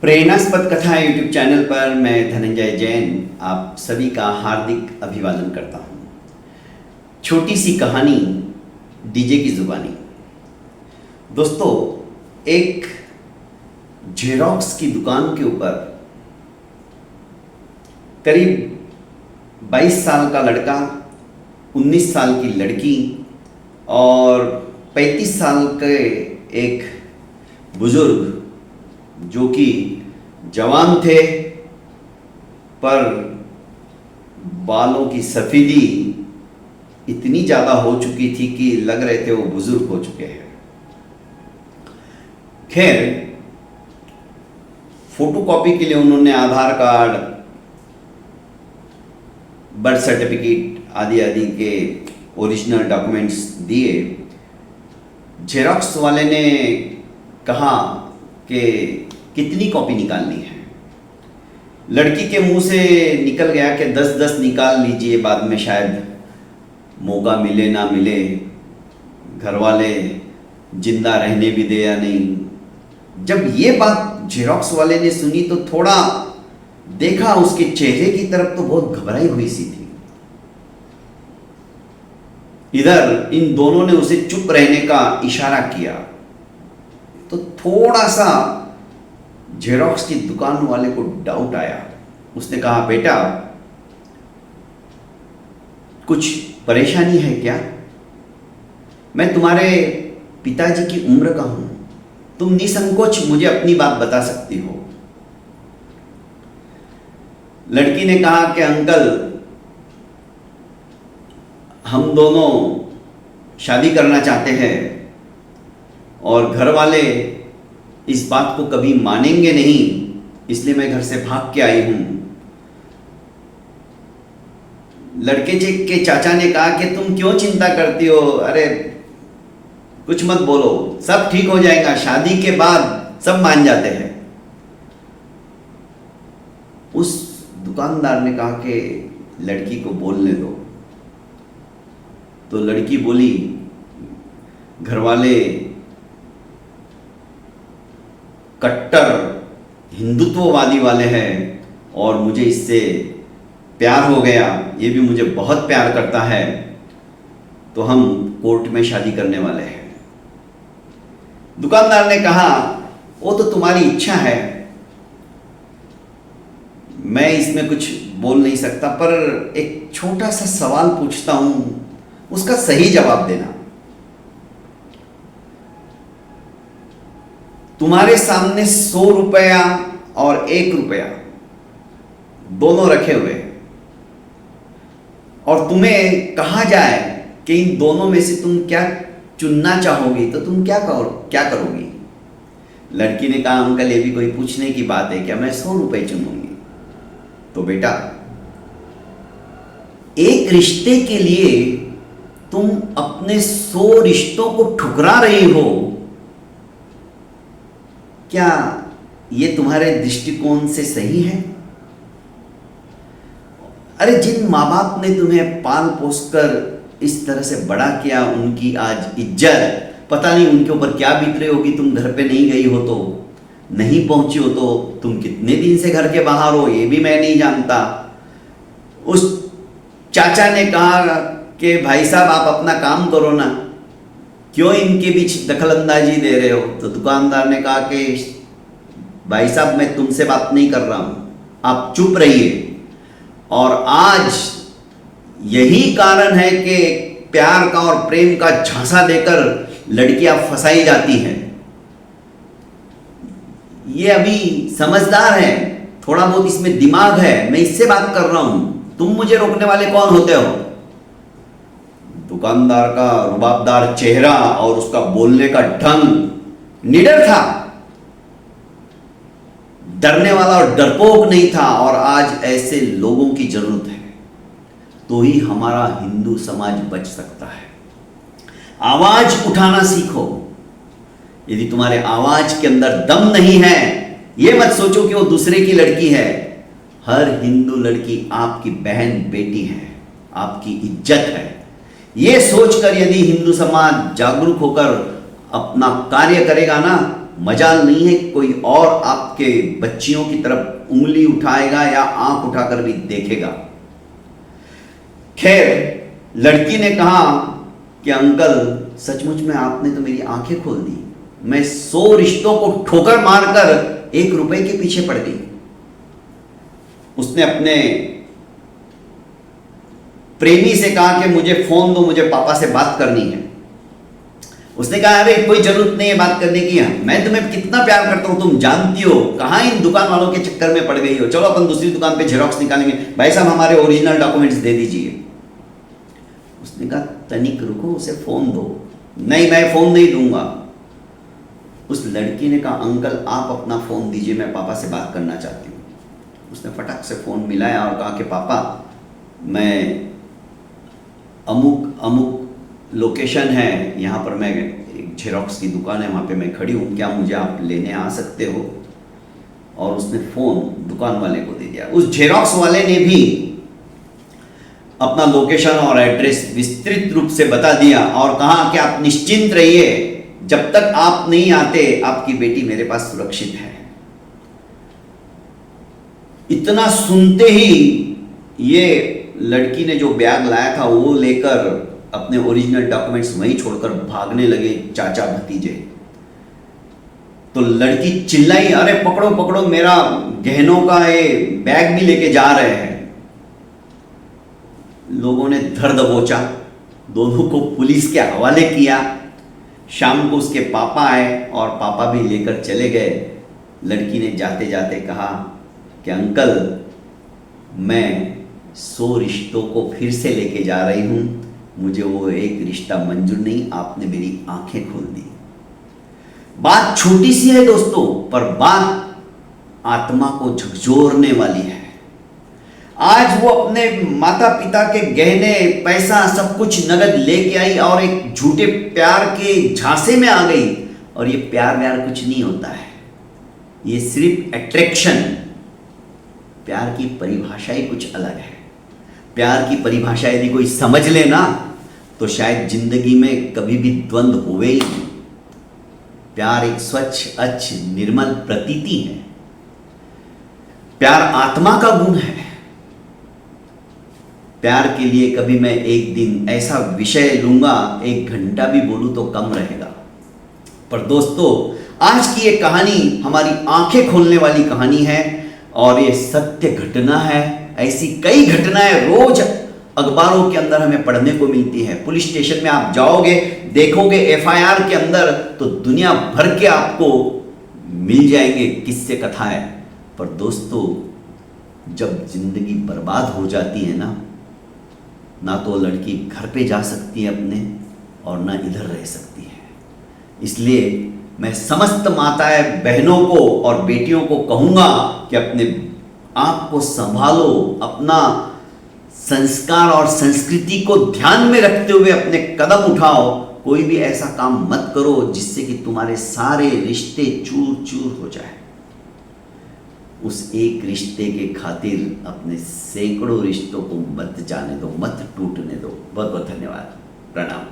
प्रेरणास्पद कथाएं YouTube channel पर मैं धनंजय जैन आप सभी का हार्दिक अभिवादन करता हूं। छोटी सी कहानी डीजे की जुबानी। दोस्तों, एक जेरोक्स की दुकान के ऊपर करीब 22 साल का लड़का, 19 साल की लड़की और 35 साल के एक बुजुर्ग जो कि जवान थे पर बालों की सफ़ेदी इतनी ज़्यादा हो चुकी थी कि लग रहे थे वो बुजुर्ग हो चुके हैं। खैर, फोटोकॉपी के लिए उन्होंने आधार कार्ड, बर्थ सर्टिफिकेट आदि आदि के ओरिजिनल डॉक्यूमेंट्स दिए। जेरोक्स वाले ने कहा कि कितनी कॉपी निकालनी है। लड़की के मुंह से निकल गया कि 10-10 निकाल लीजिए, बाद में शायद मौका मिले ना मिले, घर वाले जिंदा रहने भी दे या नहीं। जब ये बात जेरोक्स वाले ने सुनी तो थोड़ा देखा उसके चेहरे की तरफ तो बहुत घबराई हुई सी थी। इधर इन दोनों ने उसे चुप रहने का इशारा किया तो थोड़ा सा जेरोक्स की दुकान वाले को डाउट आया। उसने कहा, बेटा कुछ परेशानी है क्या? मैं तुम्हारे पिताजी की उम्र का हूं, तुम निसंकोच मुझे अपनी बात बता सकती हो। लड़की ने कहा कि अंकल, हम दोनों शादी करना चाहते हैं और घर वाले इस बात को कभी मानेंगे नहीं, इसलिए मैं घर से भाग के आई हूं। लड़के के चाचा ने कहा कि तुम क्यों चिंता करती हो, अरे कुछ मत बोलो, सब ठीक हो जाएगा, शादी के बाद सब मान जाते हैं। उस दुकानदार ने कहा कि लड़की को बोलने दो। तो लड़की बोली, घर वाले कट्टर हिंदुत्ववादी वाले हैं और मुझे इससे प्यार हो गया, ये भी मुझे बहुत प्यार करता है, तो हम कोर्ट में शादी करने वाले हैं। दुकानदार ने कहा, वो तो तुम्हारी इच्छा है, मैं इसमें कुछ बोल नहीं सकता, पर एक छोटा सा सवाल पूछता हूं, उसका सही जवाब देना। तुम्हारे सामने 100 रुपया और 1 रुपया दोनों रखे हुए हैं और तुम्हें कहा जाए कि इन दोनों में से तुम क्या चुनना चाहोगी, तो तुम क्या करोगी? लड़की ने कहा, अंकल ये भी कोई पूछने की बात है क्या, मैं 100 रुपये चुनूंगी। तो बेटा, एक रिश्ते के लिए तुम अपने 100 रिश्तों को ठुकरा रही हो, क्या ये तुम्हारे दृष्टिकोण से सही है? अरे जिन माँ बाप ने तुम्हें पाल पोस कर इस तरह से बड़ा किया, उनकी आज इज्जत पता नहीं उनके ऊपर क्या बीत रही होगी। तुम घर पे नहीं गई हो, तो नहीं पहुंची हो, तो तुम कितने दिन से घर के बाहर हो ये भी मैं नहीं जानता। उस चाचा ने कहा कि भाई साहब आप अपना काम करो ना, क्यों इनके बीच दखलंदाजी दे रहे हो? तो दुकानदार ने कहा कि भाई साहब मैं तुमसे बात नहीं कर रहा हूं, आप चुप रहिए। और आज यही कारण है कि प्यार का और प्रेम का झांसा देकर लड़कियां फंसाई जाती हैं। ये अभी समझदार है, थोड़ा बहुत इसमें दिमाग है, मैं इससे बात कर रहा हूं, तुम मुझे रोकने वाले कौन होते हो? दुकानदार का रुबाबदार चेहरा और उसका बोलने का ढंग निडर था, डरने वाला और डरपोक नहीं था। और आज ऐसे लोगों की जरूरत है, तो ही हमारा हिंदू समाज बच सकता है। आवाज उठाना सीखो। यदि तुम्हारे आवाज के अंदर दम नहीं है, यह मत सोचो कि वो दूसरे की लड़की है। हर हिंदू लड़की आपकी बहन बेटी है, आपकी इज्जत है। ये सोचकर यदि हिंदू समाज जागरूक होकर अपना कार्य करेगा ना, मजाल नहीं है कोई और आपके बच्चियों की तरफ उंगली उठाएगा या आंख उठाकर भी देखेगा। खैर, लड़की ने कहा कि अंकल सचमुच में आपने तो मेरी आंखें खोल दी, मैं 100 रिश्तों को ठोकर मारकर 1 रुपए के पीछे पड़ गई। उसने अपने प्रेमी से कहा कि मुझे फोन दो, मुझे पापा से बात करनी है। उसने कहा अरे कोई जरूरत नहीं है बात करने की, मैं तुम्हें कितना प्यार करता हूं तुम जानती हो, कहां इन दुकान वालों के चक्कर में पड़ गई हो, चलो अपन दूसरी दुकान पे जेरोक्स निकालेंगे, भाई साहब हमारे ओरिजिनल डॉक्यूमेंट्स दे दीजिए। उसने कहा तनिक रुको, उसे फोन दो। नहीं, मैं फोन नहीं दूंगा। उस लड़की ने कहा अंकल आप अपना फोन दीजिए, मैं पापा से बात करना चाहती हूँ। उसने फटाक से फोन मिलाया और कहा कि पापा मैं अमुक लोकेशन है, यहाँ पर मैं एक जेरोक्स की दुकान है, वहाँ पे मैं खड़ी हूँ, क्या मुझे आप लेने आ सकते हो? और उसने फ़ोन दुकान वाले को दे दिया। उस जेरोक्स वाले ने भी अपना लोकेशन और एड्रेस विस्तृत रूप से बता दिया और कहा कि आप निश्चिंत रहिए, जब तक आप नहीं आते आपकी बेटी मेरे पास सुरक्षित है। इतना सुनते ही ये लड़की ने जो बैग लाया था वो लेकर अपने ओरिजिनल डॉक्यूमेंट्स वहीं छोड़कर भागने लगे चाचा भतीजे। तो लड़की चिल्लाई अरे पकड़ो पकड़ो, मेरा गहनों का ये बैग भी लेके जा रहे हैं। लोगों ने धर दबोचा, दोनों को पुलिस के हवाले किया। शाम को उसके पापा आए और पापा भी लेकर चले गए। लड़की ने जाते जाते कहा कि अंकल मैं 100 रिश्तों को फिर से लेके जा रही हूं, मुझे वो एक रिश्ता मंजूर नहीं, आपने मेरी आंखें खोल दी। बात छोटी सी है दोस्तों, पर बात आत्मा को झकझोरने वाली है। आज वो अपने माता पिता के गहने पैसा सब कुछ नगद लेके आई और एक झूठे प्यार के झांसे में आ गई। और ये प्यार व्यार कुछ नहीं होता है, ये सिर्फ अट्रैक्शन। प्यार की परिभाषा ही कुछ अलग है। प्यार की परिभाषा यदि कोई समझ ले ना तो शायद जिंदगी में कभी भी द्वंद्व होवे ही नहीं। प्यार एक स्वच्छ अच्छ निर्मल प्रतीति है। प्यार आत्मा का गुण है। प्यार के लिए कभी मैं एक दिन ऐसा विषय लूंगा, 1 घंटा भी बोलूं तो कम रहेगा। पर दोस्तों आज की ये कहानी हमारी आंखें खोलने वाली कहानी है और ये सत्य घटना है। ऐसी कई घटनाएं रोज अखबारों के अंदर हमें पढ़ने को मिलती है। पुलिस स्टेशन में आप जाओगे, देखोगे एफआईआर के अंदर तो दुनिया भर के आपको मिल जाएंगे किस्से कथाएं। पर दोस्तों जब जिंदगी बर्बाद हो जाती है ना तो लड़की घर पे जा सकती है अपने और ना इधर रह सकती है। इसलिए मैं समस्त माताएं बहनों को और बेटियों को कहूंगा कि अपने आप को संभालो, अपना संस्कार और संस्कृति को ध्यान में रखते हुए अपने कदम उठाओ। कोई भी ऐसा काम मत करो जिससे कि तुम्हारे सारे रिश्ते चूर चूर हो जाए। उस एक रिश्ते के खातिर अपने सैकड़ों रिश्तों को मत जाने दो, मत टूटने दो। बहुत बहुत धन्यवाद। प्रणाम।